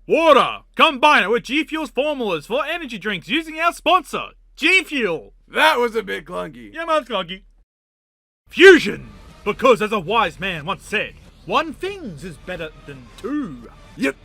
Water! Combine it with G Fuel's formulas for energy drinks using our sponsor, G Fuel! That was a bit clunky. Yeah, man, it's clunky. Fusion! Because as a wise man once said, one things is better than two. Yep.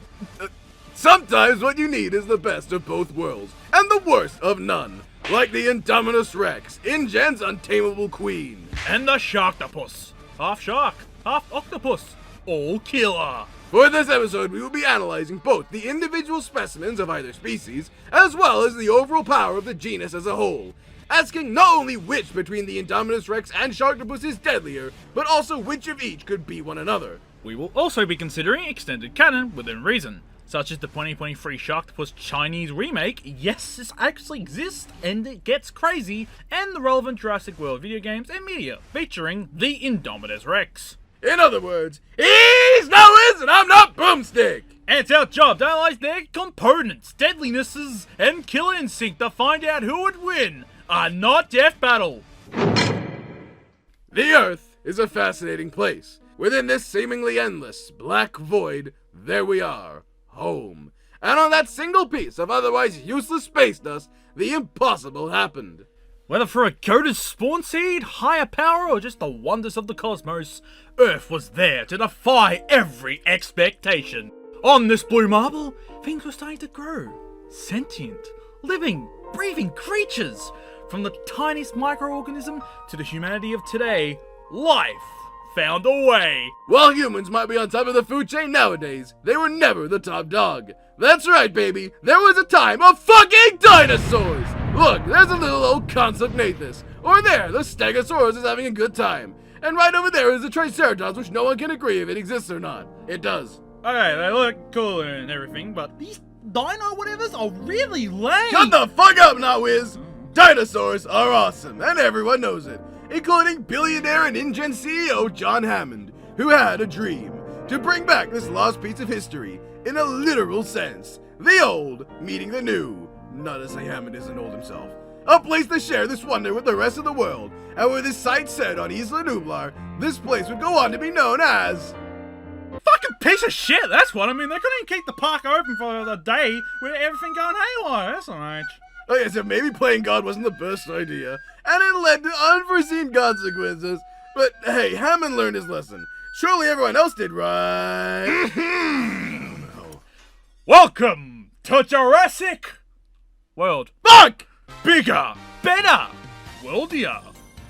Sometimes what you need is the best of both worlds, and the worst of none. Like the Indominus Rex, InGen's Untameable Queen. And the Sharktopus. Half shark, half octopus. All killer. For this episode, we will be analyzing both the individual specimens of either species, as well as the overall power of the genus as a whole. Asking not only which between the Indominus Rex and Sharktopus is deadlier, but also which of each could beat one another. We will also be considering extended canon within reason, such as the 2023 Sharktopus Chinese remake, yes, this actually exists and it gets crazy, and the relevant Jurassic World video games and media featuring the Indominus Rex. In other words, he's Noah's and I'm not Boomstick! And it's our job to analyze their components, deadlinesses, and killer instinct to find out who would win a not death battle. The Earth is a fascinating place. Within this seemingly endless black void, there we are, home. And on that single piece of otherwise useless space dust, the impossible happened. Whether for a goated spawn seed, higher power, or just the wonders of the cosmos, Earth was there to defy every expectation. On this blue marble, things were starting to grow. Sentient, living, breathing creatures. From the tiniest microorganism to the humanity of today, life found a way. While humans might be on top of the food chain nowadays, they were never the top dog. That's right, baby. There was a time of fucking dinosaurs. Look, there's a little old Consognathus. Or there, the Stegosaurus is having a good time. And right over there is the Triceratops, which no one can agree if it exists or not. It does. Okay, they look cool and everything, but these dino whatevers are really lame. Shut the fuck up, Notwiz! Dinosaurs are awesome, and everyone knows it. Including billionaire and InGen CEO John Hammond, who had a dream to bring back this lost piece of history in a literal sense. The old meeting the new. Not to say Hammond isn't old himself. A place to share this wonder with the rest of the world, and with his sights set on Isla Nublar, this place would go on to be known as... Fucking piece of shit, that's what I mean. They couldn't even keep the park open for the day with everything going haywire, that's alright. Okay, so maybe playing God wasn't the best idea, and it led to unforeseen consequences. But hey, Hammond learned his lesson. Surely everyone else did, right? No. Welcome to Jurassic World. Fuck! Bigger, better, worldier.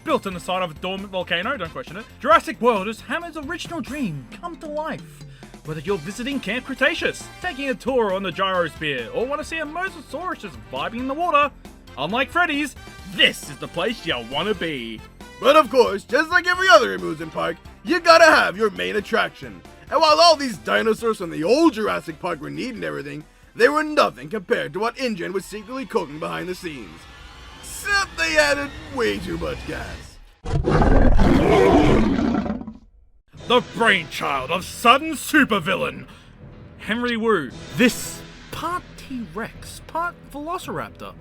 Built on the side of a dormant volcano, don't question it, Jurassic World is Hammond's original dream come to life. Whether you're visiting Camp Cretaceous, taking a tour on the Gyrosphere, or want to see a Mosasaurus just vibing in the water, unlike Freddy's, this is the place you want to be. But of course, just like every other amusement park, you gotta have your main attraction. And while all these dinosaurs from the old Jurassic Park were neat and everything, they were nothing compared to what InGen was secretly cooking behind the scenes. Except they added way too much gas. The brainchild of sudden supervillain, Henry Wu. This part T-Rex, part Velociraptor,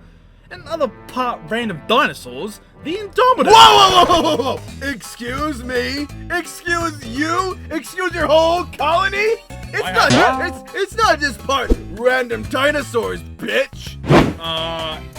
and other part random dinosaurs, the Indominus. Whoa, whoa, whoa, whoa, whoa! Excuse me? Excuse you? Excuse your whole colony? It's not just part random dinosaurs, bitch!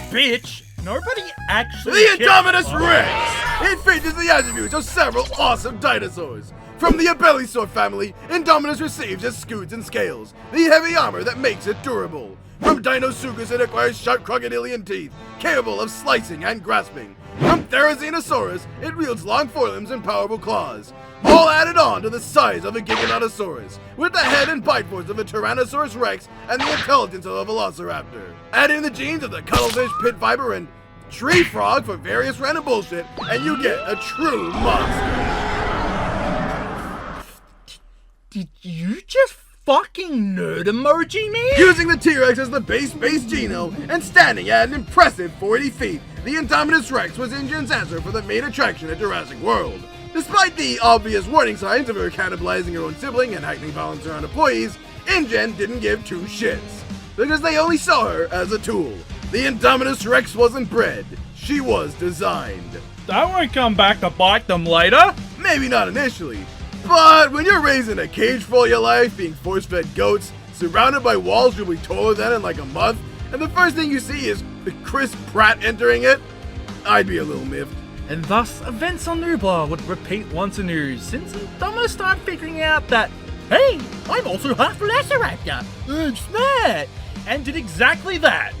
Bitch? Nobody actually The Indominus Rex! It features the attributes of several awesome dinosaurs. From the Abelisaur family, Indominus receives its scutes and scales, the heavy armor that makes it durable. From Dinosuchus, it acquires sharp crocodilian teeth, capable of slicing and grasping. From Therizinosaurus, it wields long forelimbs and powerful claws, all added on to the size of a Giganotosaurus, with the head and bite force of a Tyrannosaurus Rex and the intelligence of a Velociraptor. Add in the genes of the cuttlefish, pit viper, and tree frog for various random bullshit, and you get a true monster. Did you just fucking nerd emoji me? Using the T-Rex as the base Geno, and standing at an impressive 40 feet, the Indominus Rex was InGen's answer for the main attraction at Jurassic World. Despite the obvious warning signs of her cannibalizing her own sibling and heightening violence around employees, InGen didn't give two shits, because they only saw her as a tool. The Indominus Rex wasn't bred, she was designed. That won't come back to bite them later. Maybe not initially, but when you're raised in a cage for all your life, being force-fed goats, surrounded by walls you'll be taller than in like a month, and the first thing you see is Chris Pratt entering it, I'd be a little miffed. And thus, events on Nublar would repeat once anew, since Indominus started figuring out that, hey, I'm also half Velociraptor, I'm smart, and did exactly that.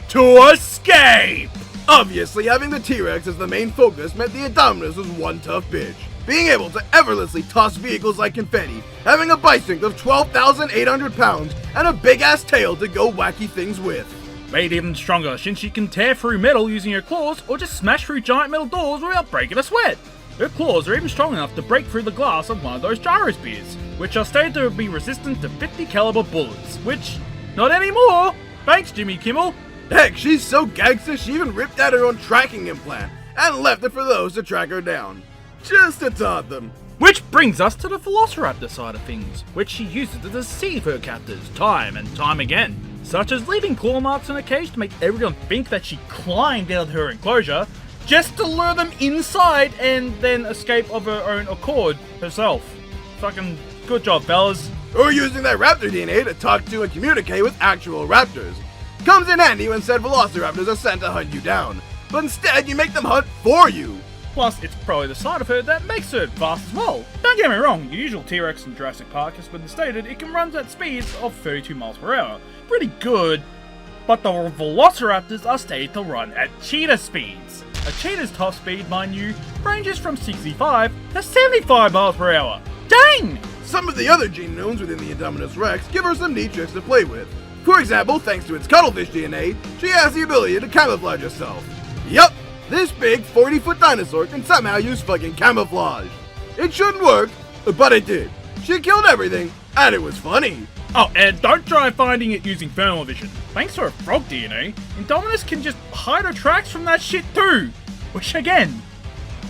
To escape! Obviously, having the T-Rex as the main focus meant the Indominus was one tough bitch. Being able to effortlessly toss vehicles like confetti, having a bite strength of 12,800 pounds, and a big-ass tail to go wacky things with. Made even stronger since she can tear through metal using her claws or just smash through giant metal doors without breaking a sweat. Her claws are even strong enough to break through the glass of one of those gyro spears, which are stated to be resistant to 50 caliber bullets, which, not anymore! Thanks, Jimmy Kimmel! Heck, she's so gangster she even ripped out her own tracking implant, and left it for those to track her down. Just to taunt them. Which brings us to the Velociraptor side of things, which she uses to deceive her captors time and time again, such as leaving claw marks on her cage to make everyone think that she climbed out of her enclosure, just to lure them inside and then escape of her own accord herself. Fucking good job, fellas. Or using that raptor DNA to talk to and communicate with actual raptors. Comes in handy when said velociraptors are sent to hunt you down, but instead you make them hunt for you. Plus, it's probably the side of her that makes her fast as well. Don't get me wrong, your usual T-Rex in Jurassic Park has been stated it can run at speeds of 32 miles per hour. Pretty good, but the Velociraptors are stated to run at cheetah speeds. A cheetah's top speed, mind you, ranges from 65 to 75 miles per hour. Dang! Some of the other genomes within the Indominus Rex give her some neat tricks to play with. For example, thanks to its cuttlefish DNA, she has the ability to camouflage herself. Yup! This big 40-foot dinosaur can somehow use fucking camouflage. It shouldn't work, but it did. She killed everything, and it was funny. Oh, and don't try finding it using thermal vision. Thanks to her frog DNA, Indominus can just hide her tracks from that shit too. Which again,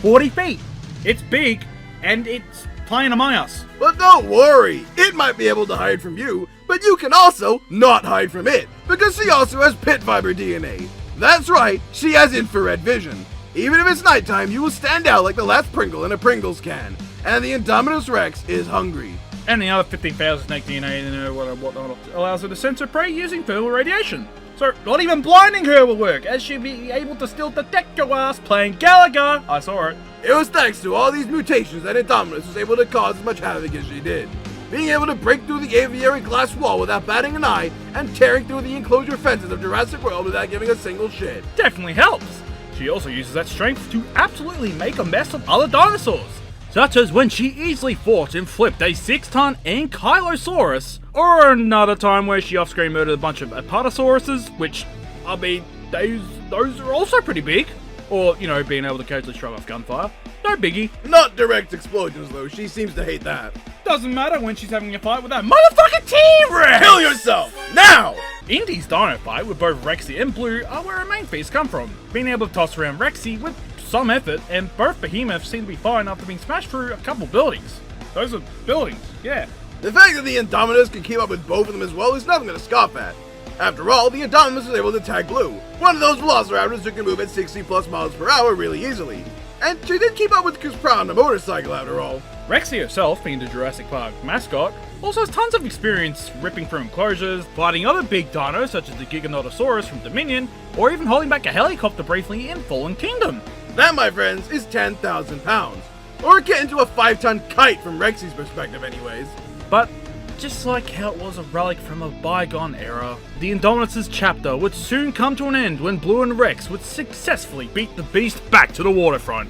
40 feet. It's big, and it's playing among us. But don't worry, it might be able to hide from you, but you can also not hide from it, because she also has pit fiber DNA. That's right, she has infrared vision. Even if it's nighttime, you will stand out like the last Pringle in a Pringles can. And the Indominus Rex is hungry. And the other 15,000 snake DNA and whatnot allows her to sense her prey using thermal radiation. So not even blinding her will work, as she'll be able to still detect your ass playing Gallagher. I saw it. It was thanks to all these mutations that Indominus was able to cause as much havoc as she did. Being able to break through the aviary glass wall without batting an eye, and tearing through the enclosure fences of Jurassic World without giving a single shit. Definitely helps. She also uses that strength to absolutely make a mess of other dinosaurs, such as when she easily fought and flipped a 6-ton Ankylosaurus, or another time where she off-screen murdered a bunch of Apatosauruses, which, I mean, those are also pretty big. Or, you know, being able to occasionally shrug off gunfire. No biggie. Not direct explosions, though. She seems to hate that. Doesn't matter when she's having a fight with that motherfucking T-Rex! Kill yourself! Now! Indy's dino fight with both Rexy and Blue are where her main feats come from. Being able to toss around Rexy with some effort, and both behemoths seem to be fine after being smashed through a couple buildings. Those are buildings, yeah. The fact that the Indominus can keep up with both of them as well is nothing to scoff at. After all, the Indominus was able to tag Blue, one of those velociraptors who can move at 60 plus miles per hour really easily. And she did keep up with Chris Pratt on a motorcycle after all. Rexy herself, being the Jurassic Park mascot, also has tons of experience ripping through enclosures, fighting other big dinos such as the Giganotosaurus from Dominion, or even holding back a helicopter briefly in Fallen Kingdom. That, my friends, is 10,000 pounds. Or akin to a 5-ton kite from Rexy's perspective anyways. But just like how it was a relic from a bygone era, the Indominus' chapter would soon come to an end when Blue and Rex would successfully beat the beast back to the waterfront,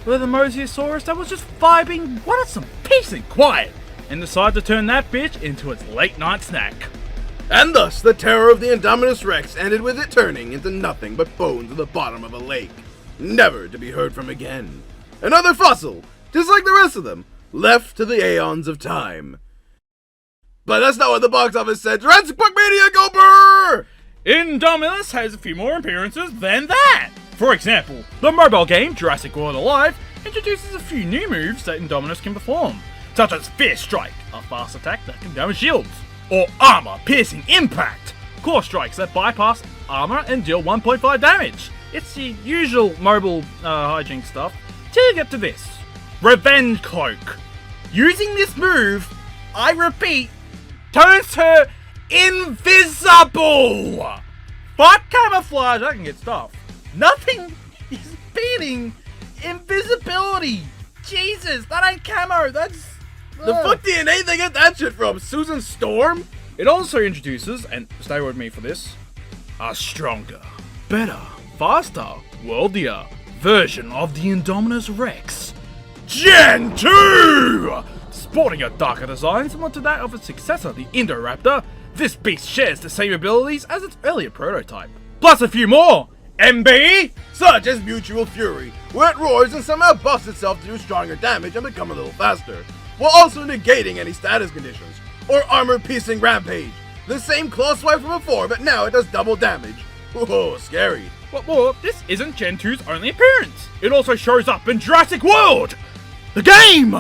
where the Mosasaurus that was just vibing wanted some peace and quiet, and decided to turn that bitch into its late night snack. And thus, the terror of the Indominus Rex ended with it turning into nothing but bones at the bottom of a lake, never to be heard from again. Another fossil, just like the rest of them, left to the aeons of time. But that's not what the box office said. Jurassic Park Mania, go brr! Indominus has a few more appearances than that. For example, the mobile game Jurassic World Alive introduces a few new moves that Indominus can perform, such as Fierce Strike, a fast attack that can damage shields, or Armor Piercing Impact, core strikes that bypass armor and deal 1.5 damage. It's the usual mobile hijinks stuff, till you get to this. Revenge Cloak. Using this move, I repeat, turns her invisible. Fuck camouflage, I can get stuff. Nothing is beating invisibility. Jesus, that ain't camo, that's... The fuck DNA they get that shit from? Susan Storm? It also introduces, and stay with me for this, a stronger, better, faster, worldier version of the Indominus Rex, Gen 2! Sporting a darker design similar to that of its successor, the Indoraptor, this beast shares the same abilities as its earlier prototype. Plus a few more! MB! Such as Mutual Fury, where it roars and somehow busts itself to do stronger damage and become a little faster, while also negating any status conditions. Or Armor-Piercing Rampage, the same claw swipe from before, but now it does double damage. Whoa, scary. What more, this isn't Gen 2's only appearance. It also shows up in Jurassic World! The game!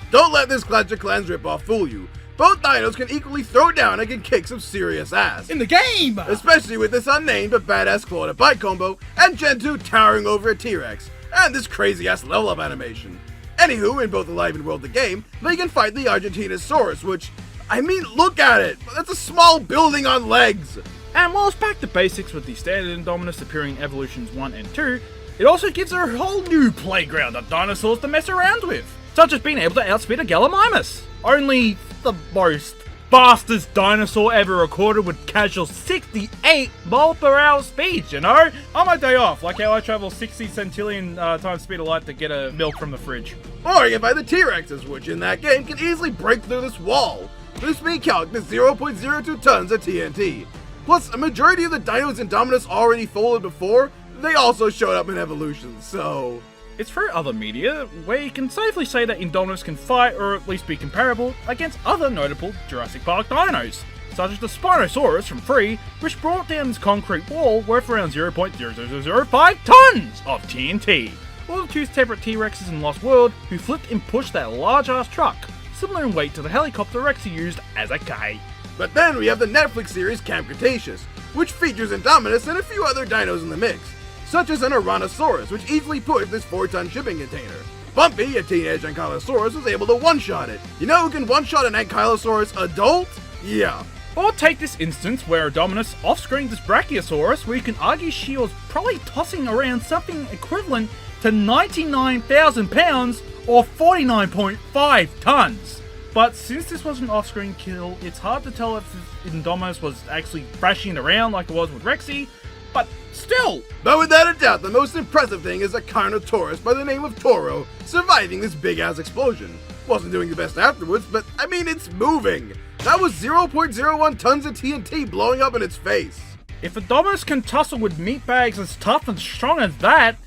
Don't let this Clash of Clans ripoff fool you. Both dinos can equally throw down and can kick some serious ass. In the game! Especially with this unnamed but badass claw to bite combo, and Gen 2 towering over a T-Rex, and this crazy ass level up animation. Anywho, in both Alive and World the game, they can fight the Argentinosaurus, which, I mean, look at it! That's a small building on legs! And while it's back to basics with the standard Indominus appearing in Evolutions 1 and 2, it also gives her a whole new playground of dinosaurs to mess around with, such as being able to outspeed a Gallimimus. Only the most fastest dinosaur ever recorded with casual 68 mile per hour speed, you know? On my day off, like how I travel 60 centillion times speed of light to get a milk from the fridge. Or you can fight the T-Rexes, which in that game can easily break through this wall. This being calc'd is 0.02 tons of TNT. Plus, a majority of the dinos Indominus already folded before, they also showed up in Evolutions, so... It's through other media, where you can safely say that Indominus can fight, or at least be comparable, against other notable Jurassic Park dinos, such as the Spinosaurus from 3, which brought down this concrete wall worth around 0.0005 tons of TNT, or the two separate T-Rexes in Lost World, who flipped and pushed that large-ass truck, similar in weight to the helicopter Rexy used as a K. But then we have the Netflix series Camp Cretaceous, which features Indominus and a few other dinos in the mix, such as an Tyrannosaurus, which easily pushed this 4-ton shipping container. Bumpy, a teenage Ankylosaurus, was able to one-shot it. You know who can one-shot an Ankylosaurus adult? Yeah. Or take this instance where Indominus off-screened this Brachiosaurus, where you can argue she was probably tossing around something equivalent to 99,000 pounds or 49.5 tons. But since this was an off-screen kill, it's hard to tell if Indominus was actually thrashing around like it was with Rexy, but still! But without a doubt, the most impressive thing is a Carnotaurus by the name of Toro surviving this big-ass explosion. Wasn't doing the best afterwards, but I mean, it's moving! That was 0.01 tons of TNT blowing up in its face. If Indominus can tussle with meatbags as tough and strong as that,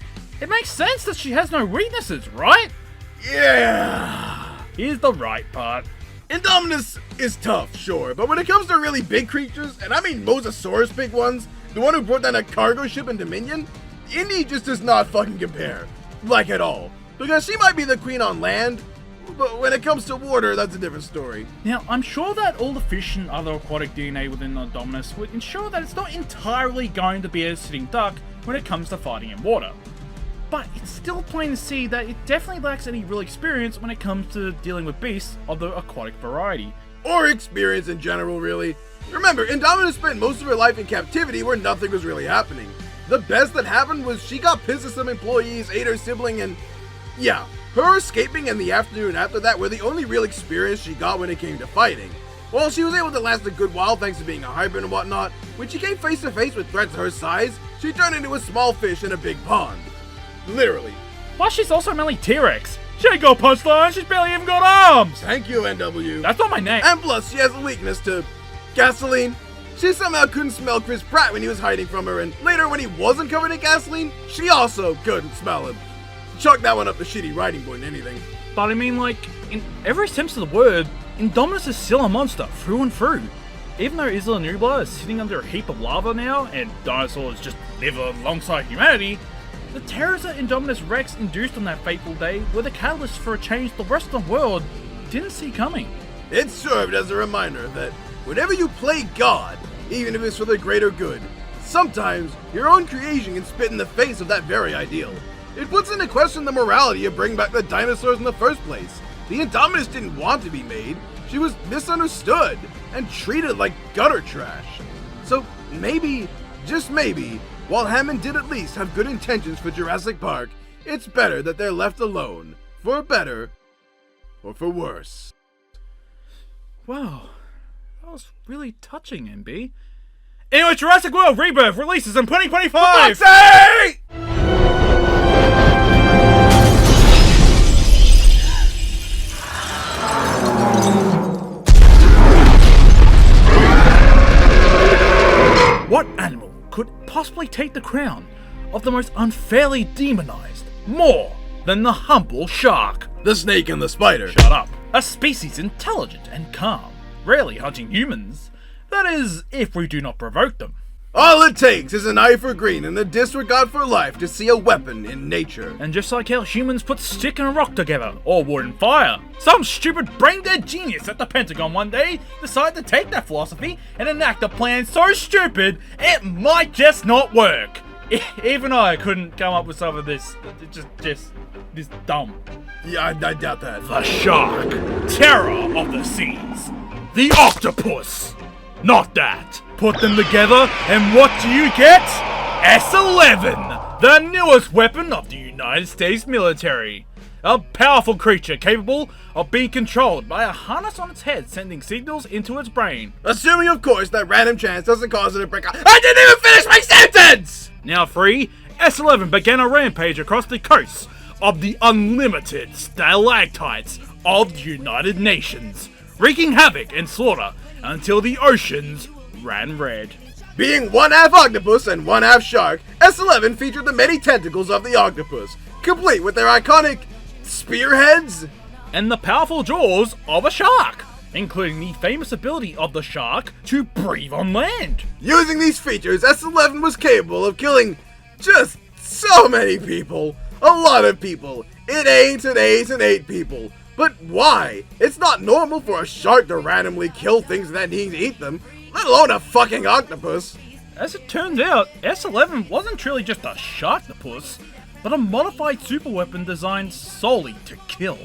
it makes sense that she has no weaknesses, right? Yeah! Here's the right part. Indominus is tough, sure, but when it comes to really big creatures, and I mean Mosasaurus big ones, the one who brought down a cargo ship in Dominion, Indy just does not fucking compare. Like at all. Because she might be the queen on land, but when it comes to water, that's a different story. Now, I'm sure that all the fish and other aquatic DNA within Indominus would ensure that it's not entirely going to be a sitting duck when it comes to fighting in water. But it's still plain to see that it definitely lacks any real experience when it comes to dealing with beasts of the aquatic variety. Or experience in general, really. Remember, Indominus spent most of her life in captivity where nothing was really happening. The best that happened was she got pissed at some employees, ate her sibling, and yeah, her escaping and the afternoon after that were the only real experience she got when it came to fighting. While she was able to last a good while thanks to being a hybrid and whatnot, when she came face to face with threats her size, she turned into a small fish in a big pond. Literally. Plus, she's also mainly T-Rex. She ain't got punchline, she's barely even got arms! Thank you, NW. That's not my name. And plus, she has a weakness to gasoline. She somehow couldn't smell Chris Pratt when he was hiding from her, and later when he wasn't covered in gasoline, she also couldn't smell him. Chuck that one up the shitty writing more than anything. But I mean, like, in every sense of the word, Indominus is still a monster, through and through. Even though Isla Nublar is sitting under a heap of lava now, and dinosaurs just live alongside humanity, the terrors that Indominus Rex induced on that fateful day were the catalyst for a change the rest of the world didn't see coming. It served as a reminder that whenever you play God, even if it's for the greater good, sometimes your own creation can spit in the face of that very ideal. It puts into question the morality of bringing back the dinosaurs in the first place. The Indominus didn't want to be made. She was misunderstood and treated like gutter trash. So maybe, just maybe, while Hammond did at least have good intentions for Jurassic Park, it's better that they're left alone, for better or for worse. Wow, that was really touching, MB. Anyway, Jurassic World Rebirth releases in 2025! For fuck's sake! What animal could possibly take the crown of the most unfairly demonized more than the humble shark? The snake and the spider. Shut up. A species intelligent and calm, rarely hunting humans. That is, if we do not provoke them. All it takes is an eye for green and a disregard for life to see a weapon in nature. And just like how humans put stick and a rock together, or wood and fire, some stupid brain-dead genius at the Pentagon one day decided to take that philosophy and enact a plan so stupid it might just not work. Even I couldn't come up with some of this. Just this dumb. Yeah, I doubt that. The shark, terror of the seas. The octopus. Not that. Put them together, and what do you get? S-11, the newest weapon of the United States military. A powerful creature capable of being controlled by a harness on its head, sending signals into its brain. Assuming, of course, that random chance doesn't cause it to break out. I didn't even finish my sentence! Now free, S-11 began a rampage across the coasts of the unlimited stalactites of the United Nations, wreaking havoc and slaughter until the oceans ran red. Being one half octopus and one half shark, S-11 featured the many tentacles of the octopus, complete with their iconic spearheads and the powerful jaws of a shark, including the famous ability of the shark to breathe on land. Using these features, S-11 was capable of killing just so many people. A lot of people. It ain't people. But why? It's not normal for a shark to randomly kill things and then eat them, let alone a fucking octopus. As it turns out, S-11 wasn't truly just a sharktopus, but a modified superweapon designed solely to kill.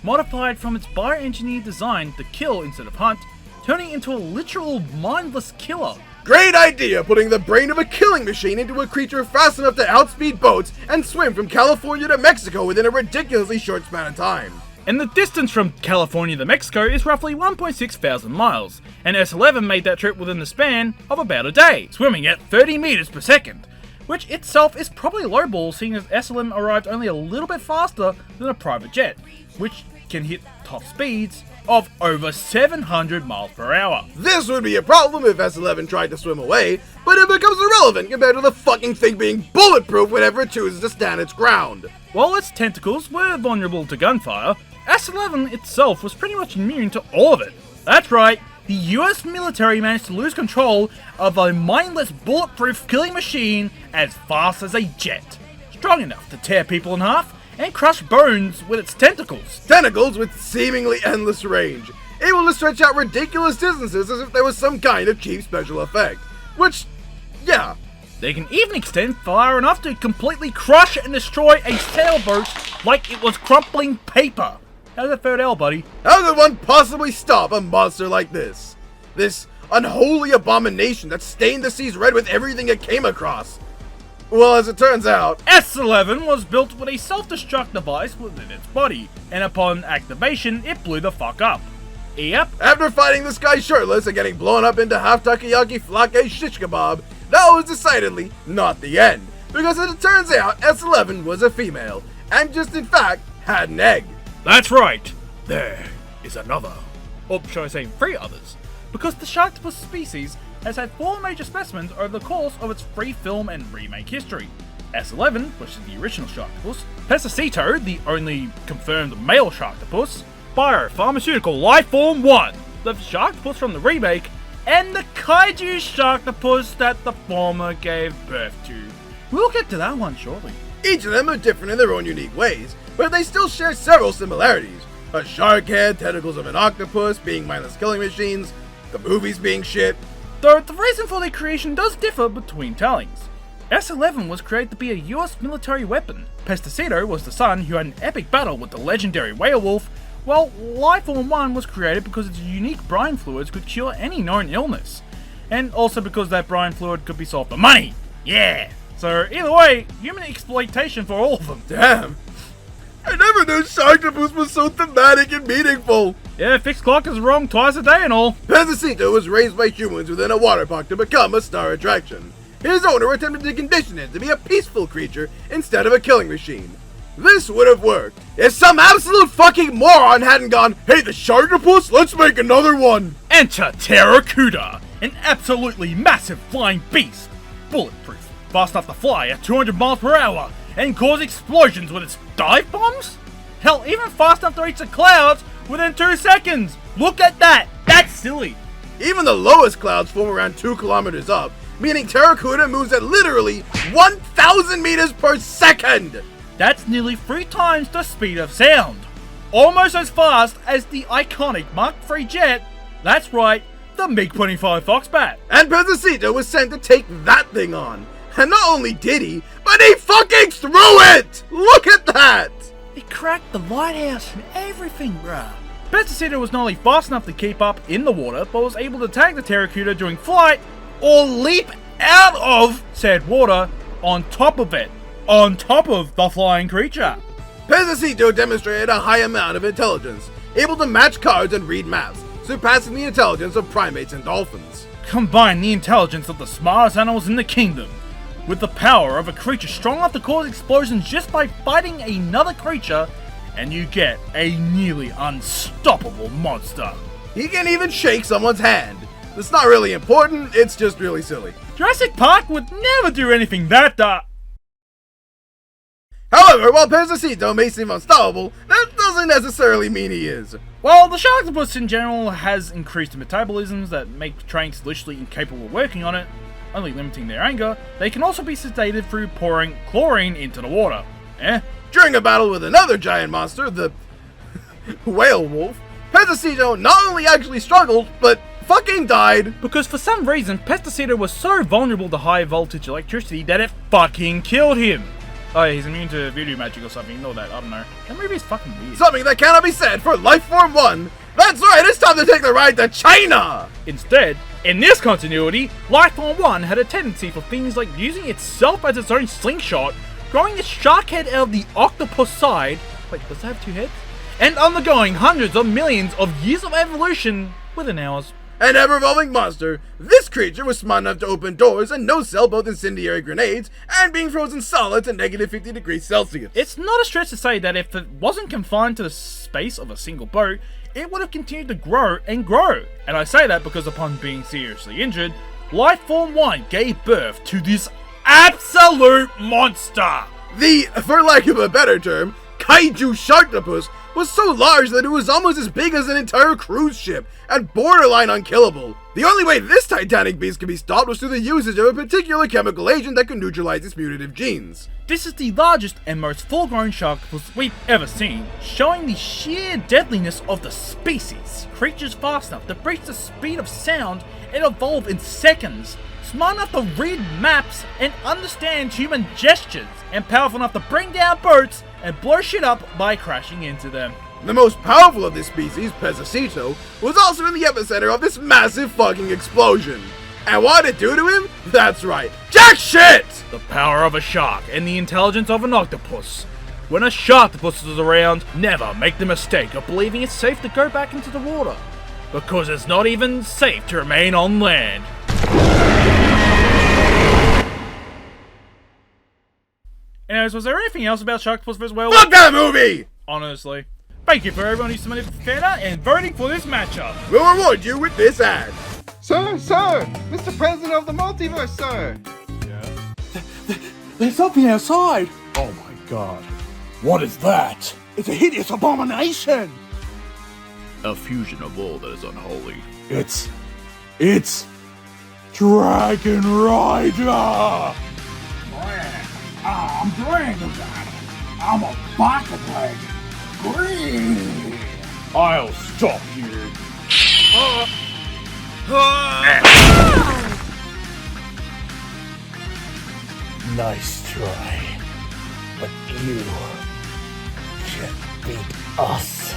Modified from its bioengineered design to kill instead of hunt, turning into a literal mindless killer. Great idea, putting the brain of a killing machine into a creature fast enough to outspeed boats and swim from California to Mexico within a ridiculously short span of time. And the distance from California to Mexico is roughly 1.6 thousand miles, and S-11 made that trip within the span of about a day, swimming at 30 meters per second, which itself is probably lowball seeing as S-11 arrived only a little bit faster than a private jet, which can hit top speeds of over 700 miles per hour. This would be a problem if S-11 tried to swim away, but it becomes irrelevant compared to the fucking thing being bulletproof whenever it chooses to stand its ground. While its tentacles were vulnerable to gunfire, S-11 itself was pretty much immune to all of it. That's right, the US military managed to lose control of a mindless bulletproof killing machine as fast as a jet, strong enough to tear people in half and crush bones with its tentacles. Tentacles with seemingly endless range, able to stretch out ridiculous distances as if there was some kind of cheap special effect. Which, yeah. They can even extend far enough to completely crush and destroy a sailboat like it was crumpling paper. How's that third L, buddy? How could one possibly stop a monster like this? This unholy abomination that stained the seas red with everything it came across. Well, as it turns out, S-11 was built with a self-destruct device within its body, and upon activation, it blew the fuck up. Yep. After fighting this guy shirtless and getting blown up into half takoyaki flake shish kebab, that was decidedly not the end. Because as it turns out, S-11 was a female, and just in fact, had an egg. That's right. There is another. Or shall I say 3 others. Because the Sharktopus species has had 4 major specimens over the course of its free film and remake history. S-11, which is the original Sharktopus, Pestacito, the only confirmed male Sharktopus, Biopharmaceutical Lifeform 1, the Sharktopus from the remake, and the Kaiju Sharktopus that the former gave birth to. We'll get to that one shortly. Each of them are different in their own unique ways, but they still share several similarities. A shark head, tentacles of an octopus, being mindless killing machines, the movies being shit. Though the reason for their creation does differ between tellings. S-11 was created to be a US military weapon. Pestacito was the son who had an epic battle with the legendary werewolf, Well, Lifeform 1 was created because its unique brine fluids could cure any known illness. And also because that brine fluid could be sold for money. Yeah! So either way, human exploitation for all of them. Damn! I never knew Sharktopus was so thematic and meaningful! Yeah, fixed clock is wrong twice a day and all. Pezzacito was raised by humans within a water park to become a star attraction. His owner attempted to condition it to be a peaceful creature instead of a killing machine. This would have worked if some absolute fucking moron hadn't gone, "Hey, the Sharktopus, let's make another one!" Enter Terracuda, an absolutely massive flying beast. Bulletproof, fast enough to fly at 200 miles per hour, and cause explosions with its dive bombs? Hell, even fast enough to reach the clouds within 2 seconds! Look at that! That's silly! Even the lowest clouds form around 2 kilometers up, meaning Terracuda moves at literally 1,000 meters per second! That's nearly 3 times the speed of sound. Almost as fast as the iconic Mark III jet. That's right, the MiG-25 Foxbat. And Pezzacito was sent to take that thing on. And not only did he, but he fucking threw it! Look at that! It cracked the lighthouse and everything, bruh. Pezzacito was not only fast enough to keep up in the water, but was able to tag the Terracuda during flight, or leap out of said water on top of it. On top of the flying creature. Pezzacito demonstrated a high amount of intelligence, able to match cards and read maps, surpassing the intelligence of primates and dolphins. Combine the intelligence of the smartest animals in the kingdom with the power of a creature strong enough to cause explosions just by fighting another creature, and you get a nearly unstoppable monster. He can even shake someone's hand. That's not really important, it's just really silly. Jurassic Park would never do anything that dark. However, while Pezzacito may seem unstoppable, that doesn't necessarily mean he is. Well, the Sharktopus in general has increased metabolisms that make Tranks literally incapable of working on it, only limiting their anger. They can also be sedated through pouring chlorine into the water. During a battle with another giant monster, the whale wolf, Pezzacito not only actually struggled, but fucking died. Because for some reason, Pezzacito was so vulnerable to high voltage electricity that it fucking killed him. Oh yeah, he's immune to voodoo magic or something, ignore that, I don't know. That movie is fucking weird. Something that cannot be said for Lifeform 1! That's right, it's time to take the ride to China! Instead, in this continuity, Lifeform 1 had a tendency for things like using itself as its own slingshot, growing its shark head out of the octopus side, wait, does it have 2 heads? And undergoing hundreds of millions of years of evolution within hours. An ever-evolving monster, this creature was smart enough to open doors and no-sell both incendiary grenades and being frozen solid to negative 50 degrees Celsius. It's not a stretch to say that if it wasn't confined to the space of a single boat, it would have continued to grow and grow. And I say that because upon being seriously injured, Lifeform 1 gave birth to this absolute monster! The, for lack of a better term, Kaiju Sharktopus was so large that it was almost as big as an entire cruise ship, and borderline unkillable. The only way this titanic beast could be stopped was through the usage of a particular chemical agent that could neutralize its mutative genes. This is the largest and most full-grown Sharktopus we've ever seen, showing the sheer deadliness of the species. Creatures fast enough to reach the speed of sound and evolve in seconds, smart enough to read maps and understand human gestures, and powerful enough to bring down boats and blow shit up by crashing into them. The most powerful of this species, Pezzacito, was also in the epicenter of this massive fucking explosion. And what did it do to him? That's right, jack shit! The power of a shark and the intelligence of an octopus. When a Sharktopus is around, never make the mistake of believing it's safe to go back into the water, because it's not even safe to remain on land. Anyways, was there anything else about Sharktopus vs. Werewolf? Fuck that movie! Honestly. Thank you for everyone who submitted the fan art and voting for this matchup. We'll reward you with this ad. Sir, Mr. President of the Multiverse, sir! There's something outside! Oh my god. What is that? It's a hideous abomination! A fusion of all that is unholy. It's Dragon Rider! I'm Dragon Rider. I'm a biker dragon. Green! I'll stop you. Nice try, but you can't beat us.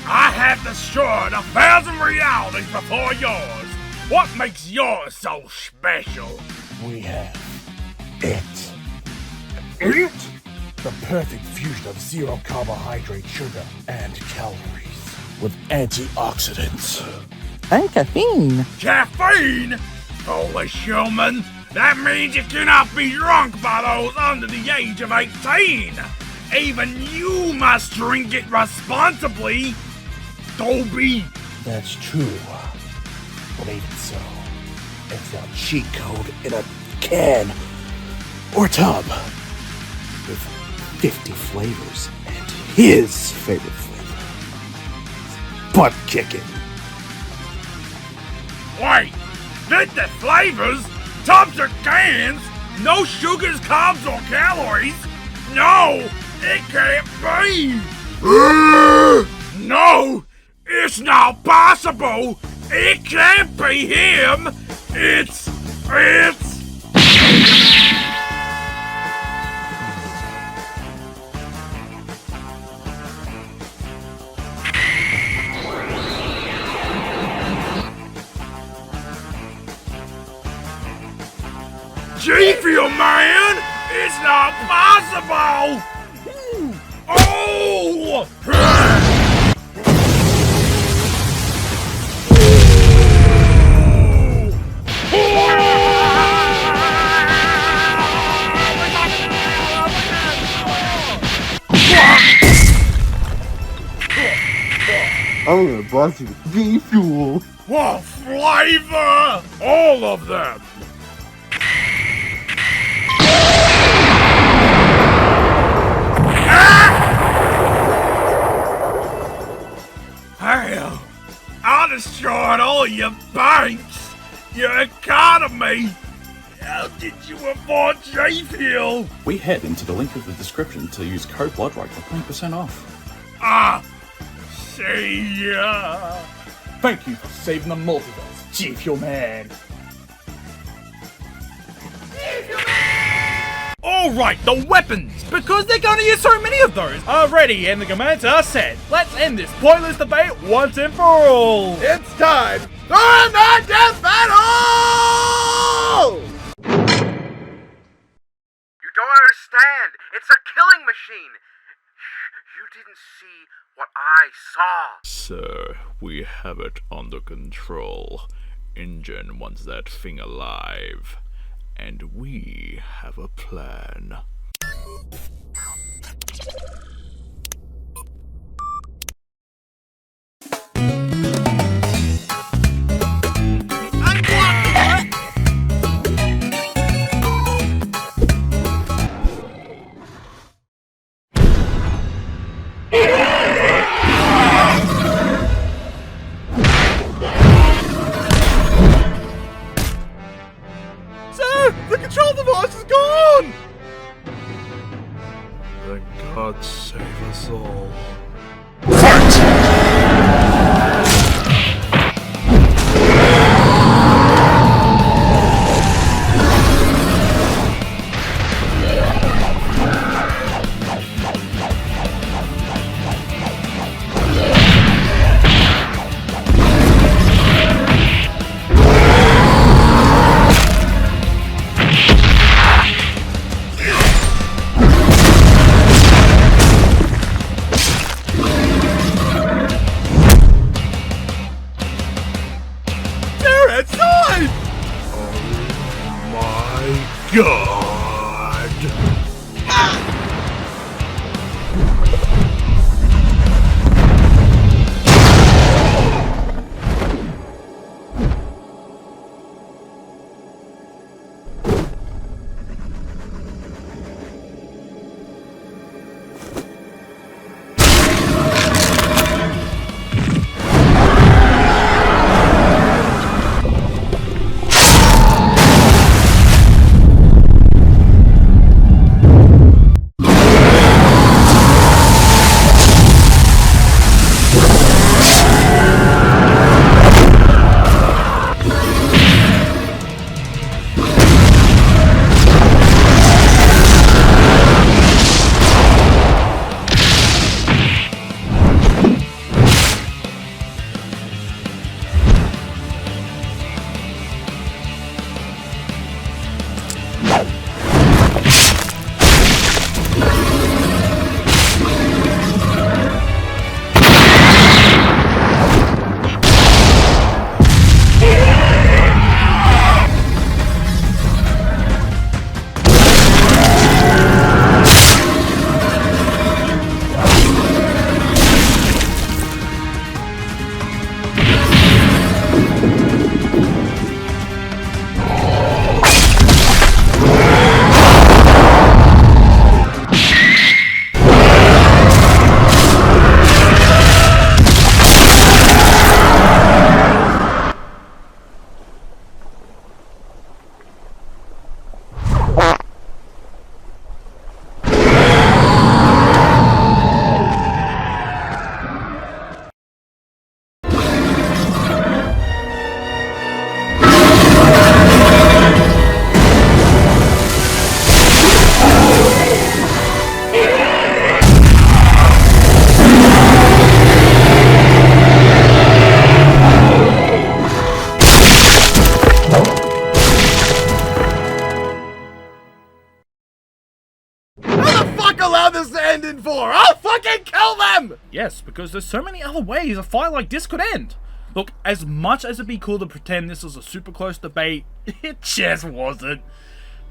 I have destroyed 1,000 realities before yours. What makes yours so special? We have it. It? The perfect fusion of zero carbohydrate, sugar, and calories with antioxidants. And caffeine. Caffeine? Foolish human. That means you cannot be drunk by those under the age of 18. Even you must drink it responsibly. Toby. That's true. But even so, it's a cheat code in a can or tub with 50 flavors and his favorite flavor. Butt kicking. Wait, 50 flavors? Tubs or cans? No sugars, carbs, or calories? No, it can't be. No, it's not possible. It can't be him. It's... G-Fuel, man! It's not possible! Oh! I'm gonna blast you with G-Fuel. What flavor? All of them! Hell, I destroyed all your banks, your economy. How did you afford J-Fuel? We head into the link in the description to use code BloodRock for 20% off. See ya. Thank you for saving the multiverse, G-Fuel Man. Alright, the weapons, because they're gonna use so many of those, are ready and the commands are set. Let's end this pointless debate once and for all. It's time for the death battle! You don't understand. It's a killing machine. You didn't see what I saw. Sir, we have it under control. Engine wants that thing alive. And we have a plan. The control device is gone! The gods save us all. God! this to end in 4? I'll fucking kill them! Yes, because there's so many other ways a fight like this could end. Look, as much as it'd be cool to pretend this was a super close debate, it just wasn't.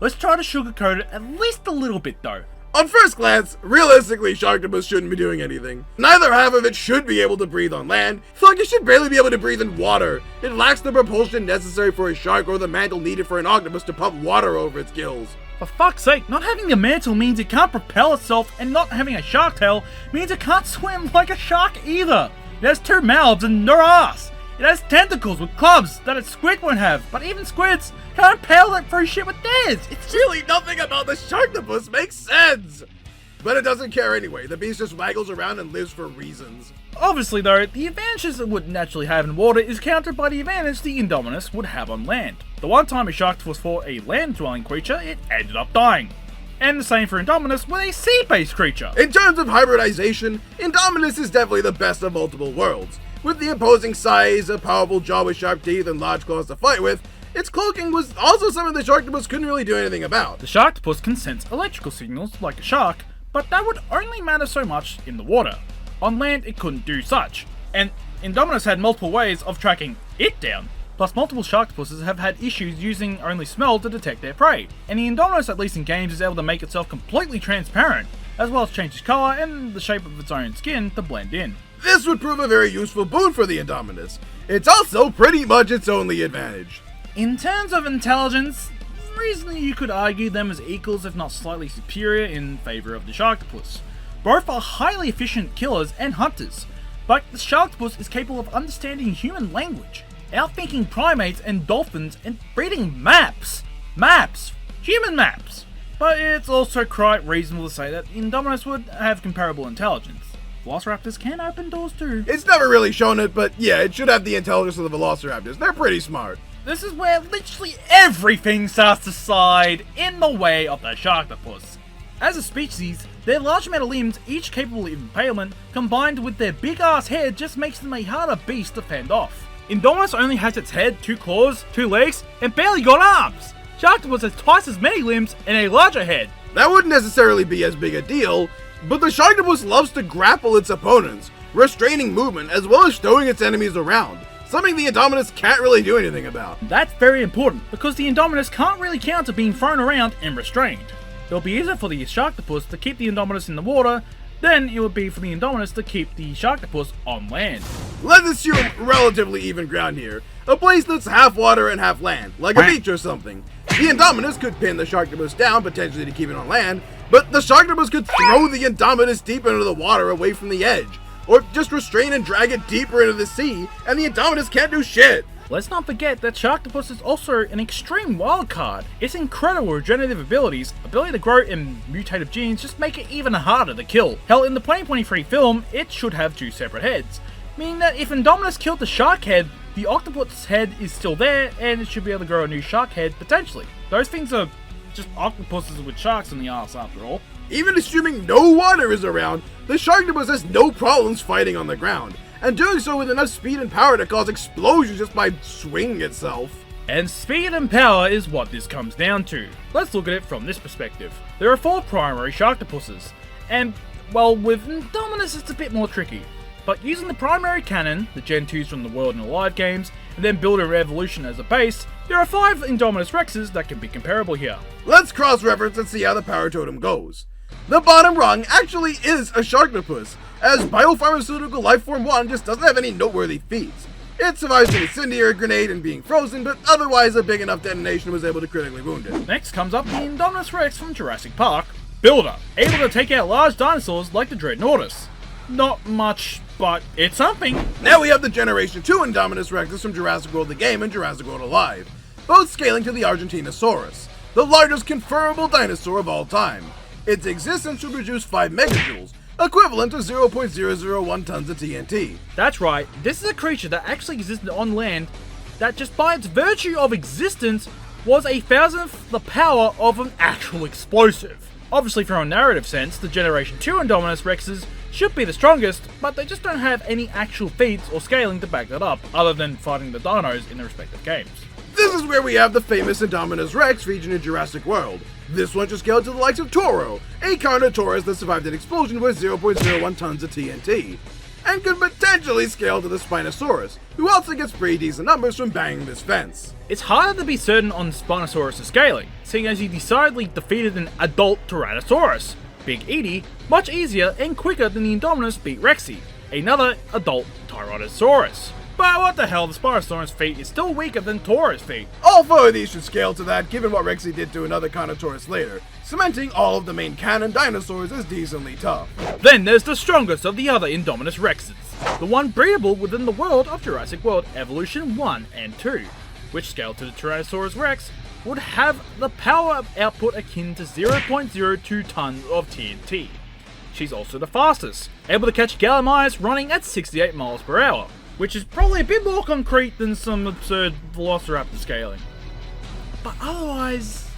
Let's try to sugarcoat it at least a little bit though. On first glance, realistically, Sharktopus shouldn't be doing anything. Neither half of it should be able to breathe on land. Fuck, it should barely be able to breathe in water. It lacks the propulsion necessary for a shark or the mantle needed for an octopus to pump water over its gills. For fuck's sake, not having the mantle means it can't propel itself, and not having a shark tail means it can't swim like a shark either. It has 2 mouths and no ass. It has tentacles with clubs that a squid won't have, but even squids can't impale that through shit with theirs. It's Really, nothing about the Sharktopus makes sense! But it doesn't care anyway. The beast just waggles around and lives for reasons. Obviously though, the advantages it would naturally have in water is countered by the advantage the Indominus would have on land. The one time a Sharktopus fought a land-dwelling creature, it ended up dying. And the same for Indominus with a sea-based creature. In terms of hybridization, Indominus is definitely the best of multiple worlds. With the imposing size, a powerful jaw with sharp teeth, and large claws to fight with, its cloaking was also something the Sharktopus couldn't really do anything about. The Sharktopus can sense electrical signals like a shark, but that would only matter so much in the water. On land, it couldn't do such. And Indominus had multiple ways of tracking it down. Plus, multiple Sharktopuses have had issues using only smell to detect their prey. And the Indominus, at least in games, is able to make itself completely transparent, as well as change its colour and the shape of its own skin to blend in. This would prove a very useful boon for the Indominus. It's also pretty much its only advantage. In terms of intelligence, reasonably you could argue them as equals if not slightly superior in favour of the Sharktopus. Both are highly efficient killers and hunters, but the Sharktopus is capable of understanding human language, outthinking primates and dolphins, and reading maps. Human maps! But it's also quite reasonable to say that Indominus would have comparable intelligence. Velociraptors can open doors too. It's never really shown it, but yeah, it should have the intelligence of the Velociraptors. They're pretty smart. This is where literally everything starts to side in the way of the Sharktopus. As a species, their large amount of limbs, each capable of impalement, combined with their big ass head, just makes them a harder beast to fend off. Indominus only has its head, 2 claws, 2 legs, and barely got arms. Sharktopus has twice as many limbs and a larger head. That wouldn't necessarily be as big a deal, but the Sharktopus loves to grapple its opponents, restraining movement as well as throwing its enemies around, something the Indominus can't really do anything about. That's very important, because the Indominus can't really counter being thrown around and restrained. It'll be easier for the Sharktopus to keep the Indominus in the water than it would be for the Indominus to keep the Sharktopus on land. Let's assume relatively even ground here, a place that's half water and half land, like a beach or something. The Indominus could pin the Sharktopus down, potentially to keep it on land, but the Sharktopus could throw the Indominus deep into the water away from the edge, or just restrain and drag it deeper into the sea, and the Indominus can't do shit. Let's not forget that Sharktopus is also an extreme wildcard. Its incredible regenerative ability to grow and mutative genes just make it even harder to kill. Hell, in the 2023 film, it should have 2 separate heads, meaning that if Indominus killed the shark head, the octopus head is still there, and it should be able to grow a new shark head, potentially. Those things are just octopuses with sharks in the arse after all. Even assuming no water is around, the Sharktopus has no problems fighting on the ground, and doing so with enough speed and power to cause explosions just by swinging itself. And speed and power is what this comes down to. Let's look at it from this perspective. There are 4 primary Sharktopuses, and, well, with Indominus it's a bit more tricky. But using the primary canon, the Gen 2s from the World and Alive games, and then build a Revolution as a base, there are 5 Indominus Rexes that can be comparable here. Let's cross-reference and see how the power totem goes. The bottom rung actually is a Sharktopus, as Biopharmaceutical Lifeform 1 just doesn't have any noteworthy feats. It survives an incendiary grenade and being frozen, but otherwise a big enough detonation was able to critically wound it. Next comes up the Indominus Rex from Jurassic Park, Builder, able to take out large dinosaurs like the Dreadnoughtus. Not much, but it's something. Now we have the Generation 2 Indominus Rexes from Jurassic World the Game and Jurassic World Alive, both scaling to the Argentinosaurus, the largest conferable dinosaur of all time. Its existence would produce 5 megajoules, equivalent to 0.001 tons of TNT. That's right, this is a creature that actually existed on land that just by its virtue of existence was 1,000th the power of an actual explosive. Obviously from a narrative sense, the Generation 2 Indominus Rexes should be the strongest, but they just don't have any actual feats or scaling to back that up, other than fighting the dinos in the respective games. This is where we have the famous Indominus Rex featured in Jurassic World. This one just scaled to the likes of Toro, a Carnotaurus that survived an explosion with 0.01 tons of TNT, and could potentially scale to the Spinosaurus, who also gets pretty decent numbers from banging this fence. It's harder to be certain on Spinosaurus' scaling, seeing as he decidedly defeated an adult Tyrannosaurus. Big Edie, much easier and quicker than the Indominus beat Rexy, another adult Tyrannosaurus. But what the hell, the Spinosaurus feat is still weaker than Toro's feat. All four of these should scale to that, given what Rexy did to another Carnotaurus later, cementing all of the main canon dinosaurs as decently tough. Then there's the strongest of the other Indominus Rexes, the one breedable within the world of Jurassic World Evolution 1 and 2, which scaled to the Tyrannosaurus Rex, would have the power output akin to 0.02 tons of TNT. She's also the fastest, able to catch Gallimimus running at 68 miles per hour, which is probably a bit more concrete than some absurd Velociraptor scaling. But otherwise,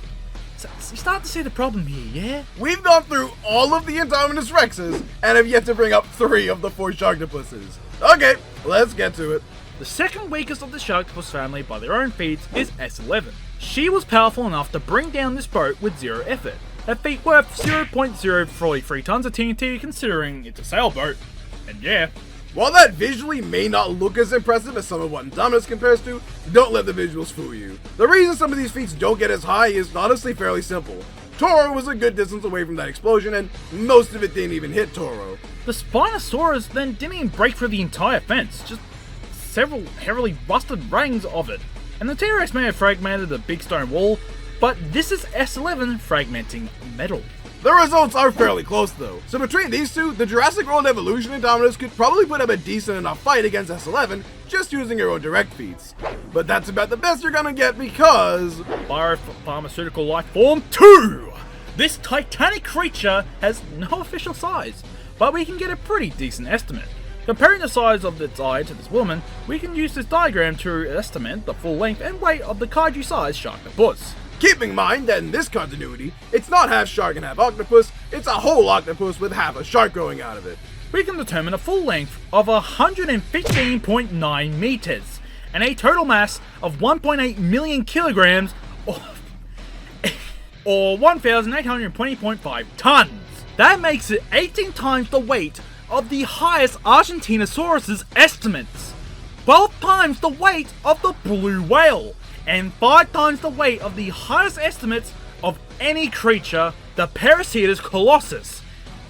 you start to see the problem here, yeah? We've gone through all of the Indominus Rexes, and have yet to bring up 3 of the 4 Sharktopuses. Okay, let's get to it. The second weakest of the Sharktopus family by their own feats is S11. She was powerful enough to bring down this boat with 0 effort, a feat worth 0.043 tons of TNT considering it's a sailboat. And yeah. While that visually may not look as impressive as some of what Indominus compares to, don't let the visuals fool you. The reason some of these feats don't get as high is honestly fairly simple. Toro was a good distance away from that explosion, and most of it didn't even hit Toro. The Spinosaurus then didn't even break through the entire fence, just several heavily rusted rings of it. And the T-Rex may have fragmented the big stone wall, but this is S11 fragmenting metal. The results are fairly close though, so between these two, the Jurassic World Evolution Indominus could probably put up a decent enough fight against S11 just using her own direct feats. But that's about the best you're gonna get because... Biopharmaceutical Life Form 2! This titanic creature has no official size, but we can get a pretty decent estimate. Comparing the size of its eye to this woman, we can use this diagram to estimate the full length and weight of the kaiju-sized Sharktopus. Keep in mind that in this continuity, it's not half shark and half octopus, it's a whole octopus with half a shark growing out of it. We can determine a full length of 115.9 meters and a total mass of 1.8 million kilograms or 1,820.5 tons. That makes it 18 times the weight of the highest Argentinosaurus' estimates, 12 times the weight of the blue whale, and 5 times the weight of the highest estimates of any creature, the Parasitus Colossus.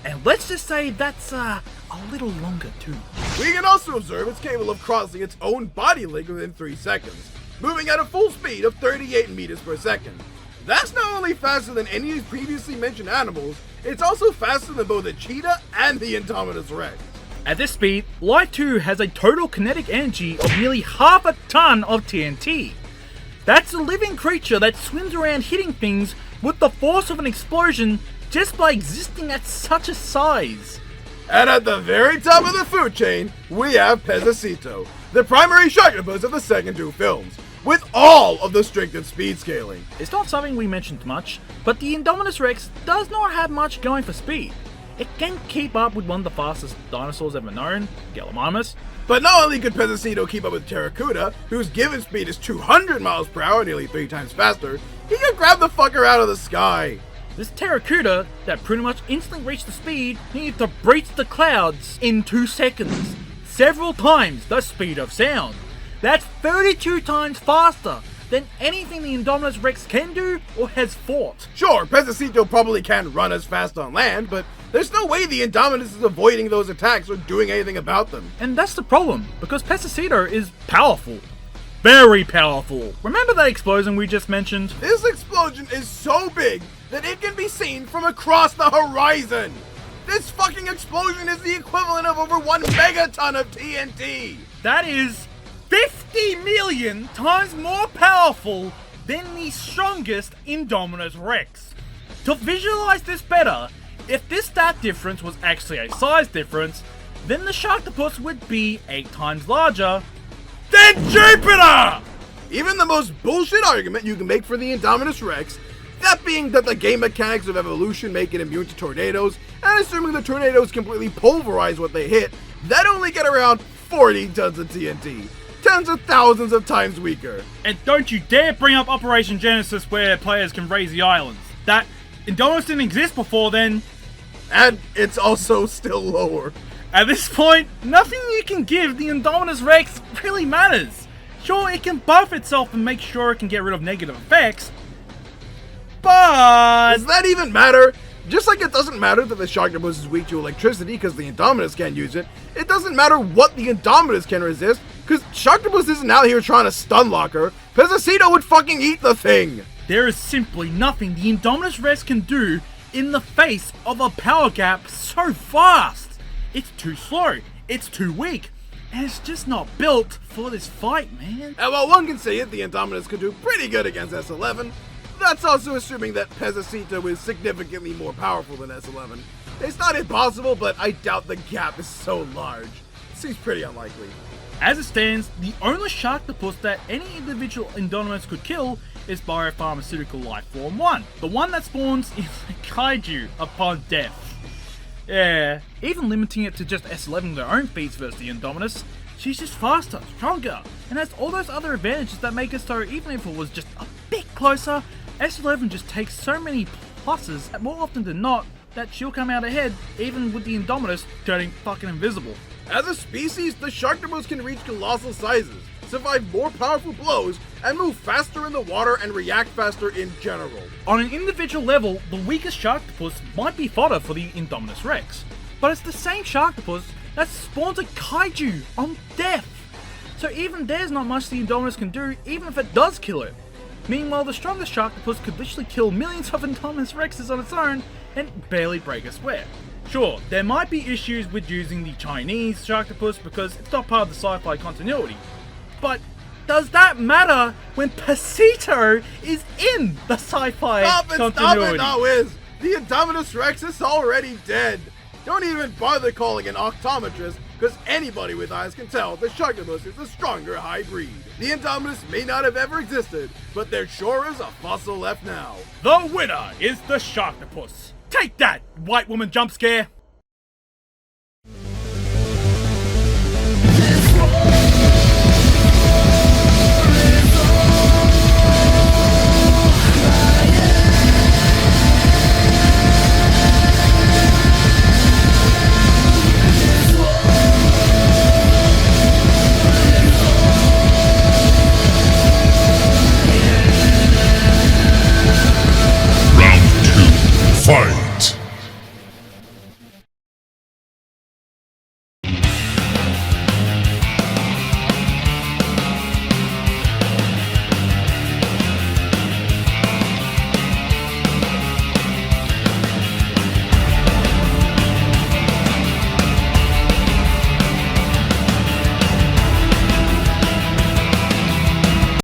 And let's just say that's a little longer too. We can also observe it's capable of crossing its own body length within 3 seconds, moving at a full speed of 38 meters per second. That's not only faster than any of these previously mentioned animals, it's also faster than both a cheetah and the Indominus Rex. At this speed, Life 2 has a total kinetic energy of nearly half a ton of TNT. That's a living creature that swims around hitting things with the force of an explosion just by existing at such a size. And at the very top of the food chain, we have Pezzacito, the primary Sharktopus of the second 2 films, with all of the strength and speed scaling. It's not something we mentioned much, but the Indominus Rex does not have much going for speed. It can keep up with one of the fastest dinosaurs ever known, Gallimimus. But not only could Pezzacito keep up with Terracuda, whose given speed is 200 miles per hour, nearly 3 times faster, he could grab the fucker out of the sky. This Terracuda that pretty much instantly reached the speed needed to breach the clouds in 2 seconds, several times the speed of sound. That's 32 times faster than anything the Indominus Rex can do or has fought. Sure, Pezzacito probably can't run as fast on land, but there's no way the Indominus is avoiding those attacks or doing anything about them. And that's the problem, because Pezzacito is powerful. Very powerful. Remember that explosion we just mentioned? This explosion is so big that it can be seen from across the horizon. This fucking explosion is the equivalent of over 1 megaton of TNT. That is 50 million times more powerful than the strongest Indominus Rex. To visualize this better, if this stat difference was actually a size difference, then the Sharktopus would be 8 times larger than Jupiter! Even the most bullshit argument you can make for the Indominus Rex, that being that the game mechanics of evolution make it immune to tornadoes, and assuming the tornadoes completely pulverize what they hit, that only get around 40 tons of TNT. tens of thousands of times weaker. And don't you dare bring up Operation Genesis where players can raise the islands. That Indominus didn't exist before then. And it's also still lower. At this point, nothing you can give the Indominus Rex really matters. Sure, it can buff itself and make sure it can get rid of negative effects, but... Does that even matter? Just like it doesn't matter that the Sharktopus is weak to electricity because the Indominus can't use it, it doesn't matter what the Indominus can resist because Sharktopus isn't out here trying to stun lock her. Pezzacito would fucking eat the thing! There is simply nothing the Indominus Rex can do in the face of a power gap so vast. It's too slow, it's too weak, and it's just not built for this fight, man. And while one can say it, the Indominus could do pretty good against S11. That's also assuming that Pezzacito is significantly more powerful than S11. It's not impossible, but I doubt the gap is so large. It seems pretty unlikely. As it stands, the only Sharktopus that any individual Indominus could kill is Biopharmaceutical Life Form 1, the one that spawns in the Kaiju upon death. Yeah, even limiting it to just S11 their own feats versus the Indominus, she's just faster, stronger, and has all those other advantages that make it so even if it was just a bit closer, S11 just takes so many pluses that more often than not that she'll come out ahead even with the Indominus turning fucking invisible. As a species, the Sharktopus can reach colossal sizes, survive more powerful blows, and move faster in the water and react faster in general. On an individual level, the weakest Sharktopus might be fodder for the Indominus Rex, but it's the same Sharktopus that spawns a Kaiju on death. So even there's not much the Indominus can do even if it does kill it. Meanwhile, the strongest Sharktopus could literally kill millions of Indominus Rexes on its own and barely break a sweat. Sure, there might be issues with using the Chinese Sharktopus because it's not part of the SyFy continuity, but does that matter when Pezzacito is in the SyFy continuity? Stop it, now is! The Indominus Rex is already dead! Don't even bother calling an optometrist, because anybody with eyes can tell the Sharktopus is the stronger high breed. The Indominus may not have ever existed, but there sure is a fossil left now. The winner is the Sharktopus. Take that, white woman jump scare! Fight!